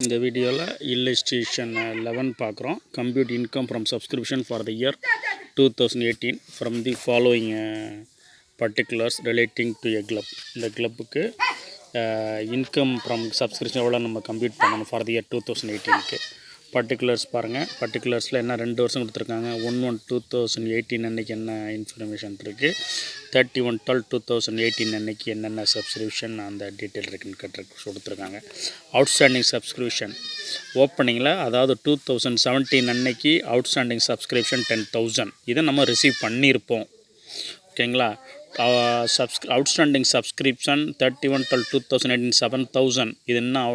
இந்த வீடியோவில் illustration 11 பார்க்குறோம். Compute income from subscription for the year 2018 from the following particulars relating to a club. இந்த கிளப்புக்கு income from subscription எவ்வளோ நம்ம compute பண்ணணும் ஃபார் தி இயர் 2018க்கு. பர்டிகுலர்ஸ் பாருங்கள். பர்டிகுலர்ஸில் என்ன 2 வருஷம் கொடுத்துருக்காங்க. 1/1/2018 அன்றைக்கி என்ன இன்ஃபர்மேஷன் இருக்குது, 31/12/2018 அன்றைக்கி என்னென்ன சப்ஸ்கிரிப்ஷன் அந்த டீட்டெயில் இருக்குன்னு கொடுத்துருக்காங்க. அவுட்ஸ்டாண்டிங் சப்ஸ்கிரிப்ஷன் ஓப்பனிங்கில், அதாவது 2017 அன்னைக்கு அவுட்ஸ்டாண்டிங் சப்ஸ்கிரிப்ஷன் 10,000 இதை நம்ம ரிசீவ் பண்ணியிருப்போம். ஓகேங்களா. அவுட்ஸ்டாண்டிங் சப்ஸ்கிரிப்ஷன் 31/12/2018 7,000 இது இன்னும்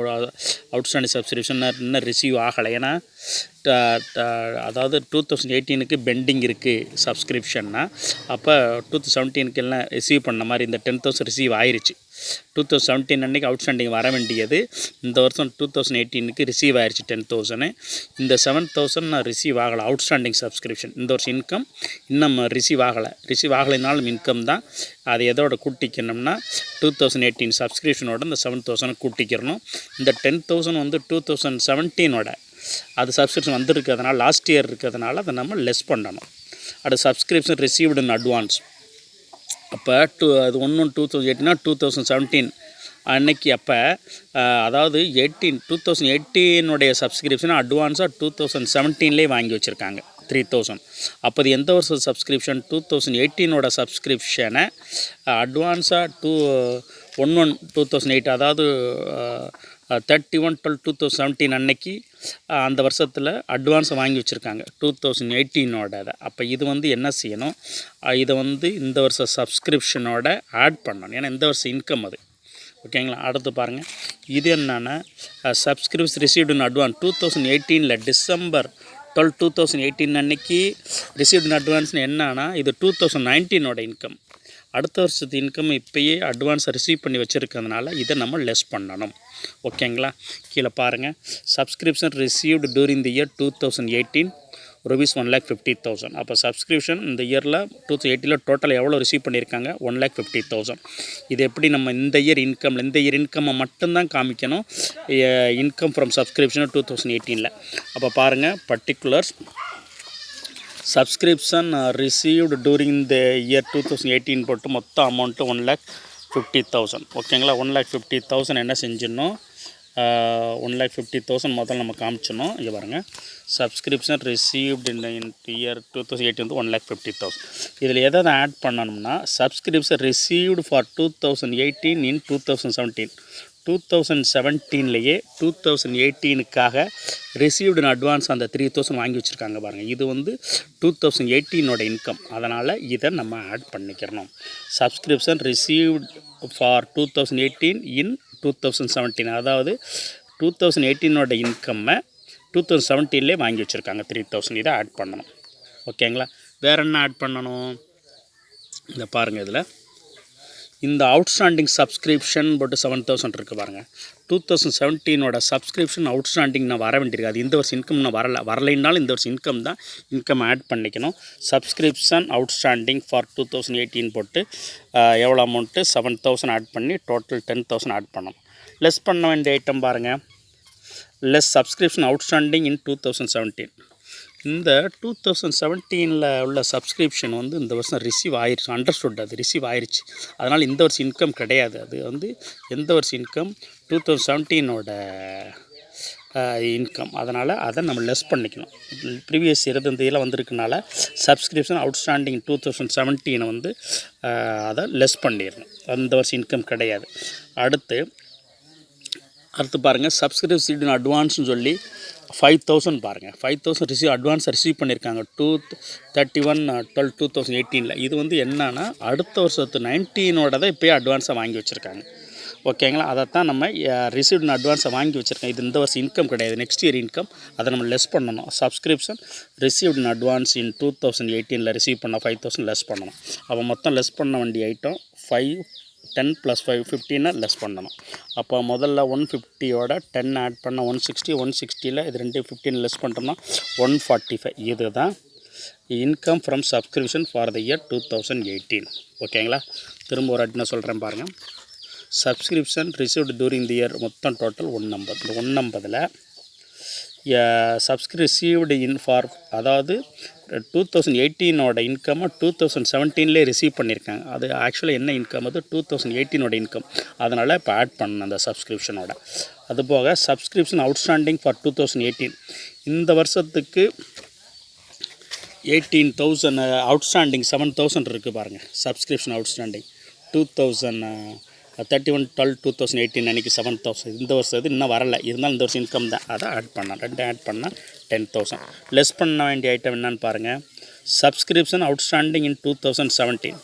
அவுட்ஸ்டாண்டிங் சப்ஸ்கிரிப்ஷன் இன்னும் ரிசீவ் ஆகலை. ஏன்னா அதாவது 2018க்கு பெண்டிங் இருக்குது சப்ஸ்கிரிப்ஷன்னா, அப்போ 2017க்கு எல்லாம் ரிசீவ் பண்ண மாதிரி இந்த 10,000 ரிசீவ் ஆயிடுச்சு. 2017 அன்றைக்கி அவுட்ஸ்டாண்டிங் வர வேண்டியது இந்த வருஷம் 2018க்கு ரிசீவ் ஆயிடுச்சு 10,000. இந்த 7,000 நான் ரிசீவ் ஆகலை. அவுட்ஸ்டாண்டிங் சப்ஸ்கிரிப்ஷன் இந்த வருஷம் இன்கம் இன்னும் ரிசீவ் ஆகலைனாலும் இன்கம் தான். அது எதோட கூட்டிக்கணும்னா 2018 சப்ஸ்கிரிப்ஷனோட இந்த 7,000 கூட்டிக்கிறணும். இந்த 10,000 வந்து 2017ஓட அது சப்ஸ்கிரிப்ஷன் வந்துருக்கிறதுனால லாஸ்ட் இயர் இருக்கிறதுனால அதை நம்ம லெஸ் பண்ணணும். அது சப்ஸ்கிரிப்ஷன் ரிசீவ்டு இன் அட்வான்ஸ். அப்போ அது 1/1/2018 2017 அன்னைக்கு. அப்போ அதாவது 2018 சப்ஸ்கிரிப்ஷனை அட்வான்ஸாக 2017 வாங்கி வச்சுருக்காங்க 3,000. அப்போ அது எந்த வருஷம் சப்ஸ்கிரிப்ஷன்? 2018 சப்ஸ்கிரிப்ஷனை அட்வான்ஸாக 1/1/2008 அதாவது 31/12/2017 அன்னைக்கு அந்த வருஷத்தில் அட்வான்ஸை வாங்கி வச்சுருக்காங்க 2018. அப்போ இது வந்து என்ன செய்யணும், இதை வந்து இந்த வருஷம் சப்ஸ்கிரிப்ஷனோட ஆட் பண்ணணும். ஏன்னா இந்த வருஷம் இன்கம் அது. ஓகேங்களா. அடுத்து பாருங்கள். இது என்னென்னா subscription received in advance 2018 December 12, 2018 அன்னைக்கு ரிசீவ்டு இன் அட்வான்ஸ்னு என்னன்னா இது 2019 இன்கம். அடுத்த வருஷத்து இன்கம் இப்போயே அட்வான்ஸை ரிசீவ் பண்ணி வச்சுருக்கிறதுனால இதை நம்ம லெஸ் பண்ணணும். ஓகேங்களா. கீழே பாருங்கள். Subscription received during the year 2018 rupees 1,50,000. அப்போ சப்ஸ்கிரிப்ஷன் இந்த இயரில் 2018 டோட்டல் எவ்வளோ ரிசீவ் பண்ணியிருக்காங்க? 1,50,000. இது எப்படி நம்ம இந்த இயர் இன்கம்மை மட்டும்தான் காமிக்கணும். Income from subscription 2018. அப்போ பாருங்கள். Particulars subscription received during the year 2018 போட்டு மொத்த அமௌண்ட்டு 1,50,000. ஓகேங்களா. 1,50,000 என்ன செஞ்சிடணும், 1,50,000 முதல்ல நம்ம காமிச்சிடணும். இங்கே பாருங்கள். சப்ஸ்கிரிப்ஷன் ரிசீவ்டு இன் இயர் 2018 வந்து 1,50,000. இதில் எதை ஆட் பண்ணணும்னா சப்ஸ்கிரிப்ஷன் ரிசீவ்டு ஃபார் 2018 இன் 2017லேயே 2018க்காக ரிசீவ்டு இன் அட்வான்ஸ் அந்த 3,000 வாங்கி வச்சுருக்காங்க பாருங்கள். இது வந்து 2018 இன்கம். அதனால் இதை நம்ம ஆட் பண்ணிக்கிறணும். சப்ஸ்கிரிப்ஷன் ரிசீவ்டு ஃபார் 2018 இன் 2017, அதாவது 2018 இன்கம்மை 2017 வாங்கி வச்சுருக்காங்க 3,000. இதை ஆட் பண்ணணும். ஓகேங்களா. வேறு என்ன ஆட் பண்ணணும்? இந்த பாருங்கள். இதில் இந்த அவுட்ஸ்டாண்டிங் சப்ஸ்கிரிப்ஷன் போட்டு 7,000 இருக்குது பாருங்கள். 2017 சப்ஸ்கிரிப்ஷன் அவுட்ஸ்டாண்டிங் நான் வர வேண்டியிருக்கு. அது இந்த வருஷம் இன்கம் நான் வரலைன்னாலும் இந்த வருஷம் இன்கம் தான். இன்கம் ஆட் பண்ணிக்கணும். சப்ஸ்கிரிப்ஷன் அவுட்ஸ்டாண்டிங் ஃபார் 2018 போட்டு எவ்வளோ அமௌண்ட்டு 7,000 ஆட் பண்ணி டோட்டல் 10,000 ஆட் பண்ணணும். லெஸ் பண்ண வேண்டிய ஐட்டம் பாருங்கள். லெஸ் சப்ஸ்கிரிப்ஷன் அவுட்ஸ்டாண்டிங் இன் 2017. இந்த 2017 உள்ள சப்ஸ்கிரிப்ஷன் வந்து இந்த வருஷம் ரிசீவ் ஆயிடுச்சு. அண்டர்ஸ்டுட், அது ரிசீவ் ஆயிடுச்சு. அதனால் இந்த வருஷம் இன்கம் கிடையாது. அது வந்து எந்த வருஷம் இன்கம்? 2017 இன்கம். அதனால் அதை நம்ம லெஸ் பண்ணிக்கணும். ப்ரீவியஸ் இயர் இந்த இதில் வந்திருக்கனால சப்ஸ்கிரிப்ஷன் அவுட்ஸ்டாண்டிங் 2017 வந்து அதை லெஸ் பண்ணிடணும். அந்த வருஷம் இன்கம் கிடையாது. அடுத்து பாருங்கள். சப்ஸ்கிரிப்ஷன் அட்வான்ஸ்னு சொல்லி 5,000 பாருங்கள். 5,000 அட்வான்ஸை ரிசீவ் பண்ணியிருக்காங்க 31/12/2018. இது வந்து என்னன்னா அடுத்த வருஷத்து 19 தான் இப்போயே அட்வான்ஸை வாங்கி வச்சுருக்காங்க. ஓகேங்களா. அதைத்தான் நம்ம ரிசீவ்டு அட்வான்ஸை வாங்கி வச்சுருக்கோம். இது இந்த வருஷம் இன்கம் கிடையாது, நெக்ஸ்ட் இயர் இன்கம். அதை நம்ம லெஸ் பண்ணணும். சப்ஸ்கிரிப்ஷன் ரிசீவ்டு அட்வான்ஸ் இன் 2018 ரிசீவ் பண்ண 5,000 லெஸ் பண்ணணும். அப்போ மொத்தம் லெஸ் பண்ண வேண்டிய ஐட்டம் 10 + 5 15 லெஸ் பண்ணணும். அப்போ முதல்ல 150 10 ஆட் பண்ண 160, 160 இது 2 15 லெஸ் பண்ணிட்டோம்னா 145. இது தான் income from subscription for the year 2018. ஓகேங்களா. திரும்ப ஒரு வாட்டி நான் சொல்கிறேன் பாருங்கள். Subscription received during the year மொத்தம் டோட்டல் 150. இந்த 150ல் ரிசீவ்டு இன் ஃபார், அதாவது 2018 இன்கம்மை 2017 ரிசீவ் பண்ணியிருக்காங்க. அது ஆக்சுவலாக என்ன இன்கம், அது 2018 இன்கம். அதனால் இப்போ ஆட் பண்ணணும் அந்த சப்ஸ்கிரிப்ஷனோட. அதுபோக சப்ஸ்கிரிப்ஷன் அவுட்ஸ்டாண்டிங் ஃபார் 2018, இந்த வருஷத்துக்கு 18,000 அவுட்ஸ்டாண்டிங், 7,000 இருக்குது பாருங்கள். சப்ஸ்கிரிப்ஷன் அவுட்ஸ்டாண்டிங் 31/12/2018 அன்றைக்கி 7,000. இந்த வருஷம் இது இன்னும் வரலை, இருந்தாலும் இந்த வருஷம் இன்கம் தான். அதை ஆட் பண்ணலாம். 2 ஆட் பண்ணால் 10,000. லெஸ் பண்ண வேண்டிய ஐட்டம் என்னன்னு பாருங்கள். சப்ஸ்கிரிப்ஷன் அவுட்ஸ்டாண்டிங் இன் 2017.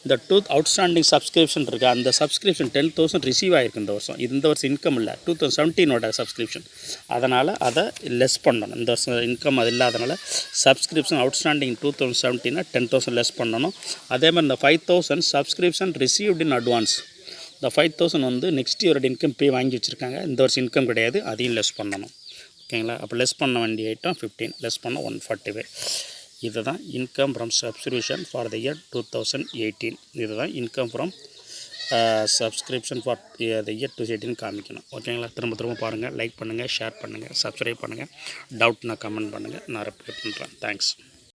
இந்த அவுட்ஸ்டாண்டிங் சப்ஸ்கிரிப்ஷன் இருக்குது, அந்த சப்ஸ்கிரிப்ஷன் 10,000 ரிசீவ் ஆகிருக்கு இந்த வருஷம். இது இந்த வருஷம் இன்கம் இல்லை, 2017 சப்ஸ்கிரிப்ஷன். அதனால் அதை லெஸ் பண்ணணும். இந்த வருஷம் இன்கம் அது இல்லாதனால சப்ஸ்கிரிப்ஷன் அவுட்ஸ்டாண்டிங் 2017 10,000 லெஸ் பண்ணணும். அதே மாதிரி இந்த 5,000 சப்ஸ்கிரிப்ஷன் ரிசீவ்டு இன் அட்வான்ஸ். இந்த 5,000 வந்து நெக்ஸ்ட் இயரோட இன்கம் பே வாங்கி வச்சுருக்காங்க, இந்த வருஷம் இன்கம் கிடையாது, அதையும் லெஸ் பண்ணணும். ஓகேங்களா? அப்போ லெஸ் பண்ண வேண்டிய ஐட்டம் 15, லெஸ் பண்ண 145. இதுதான் income from subscription for the year 2018. இதுதான் income from subscription for the year 2018 காமிக்கணும். ஓகேங்களா? திரும்ப பாருங்கள், லைக் பண்ணுங்கள், ஷேர் பண்ணுங்கள், சப்ஸ்கிரைப் பண்ணுங்கள். டவுட்னா கமெண்ட் பண்ணுங்கள், நான் ரிப்ளை பண்ணுறேன். தேங்க்ஸ்.